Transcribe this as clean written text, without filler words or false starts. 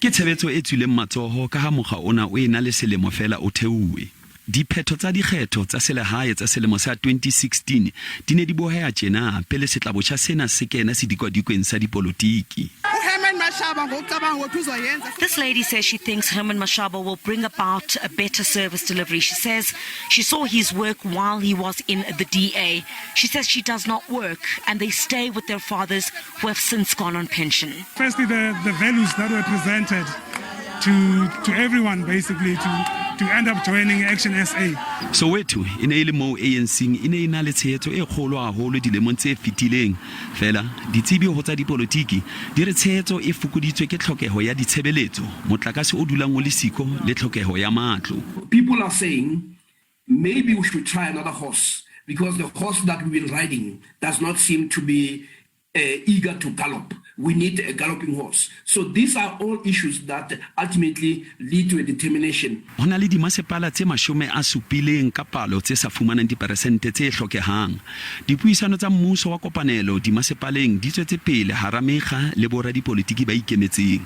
ke tshebetso e tswileng matsoho ka ha mokga ona o ena le selemo fela o theuwe. Diphetho tsa dikgetho tsa selehae tsa selemo sa 2016 di ne di boheha tjena pele setlabotjha sena se kena sedikwadikweni sa dipolotiki. This lady says she thinks Herman Mashaba will bring about a better service delivery. She says she saw his work while he was in the DA. She says she does not work and they stay with their fathers who have since gone on pension. Firstly, the values that were presented to everyone basically to end up joining Action SA. Soweto ine ile mo ANC ine ina le tshehetso e kgolo haholo dilemong tse fetileng fela ditsebi ho tsa dipolotiki di re tshehetso e fukuditswe ke tlhokeho ya ditshebeletso motlakase o dulang o le siko le tlhokeho ya matlo. People are saying maybe we should try another horse because the horse that we've been riding does not seem to be eager to gallop. We need a galloping horse. So these are all issues that ultimately lead to a determination. Hona le dimasepala tse 70 ka palo tse sa fumanang diperesente tse hlokehang. Dipuisano tsa mmuso wa kopanelo dimasepaleng di tswetse pele hara mekga le bora dipolitiki ba ikemetseng.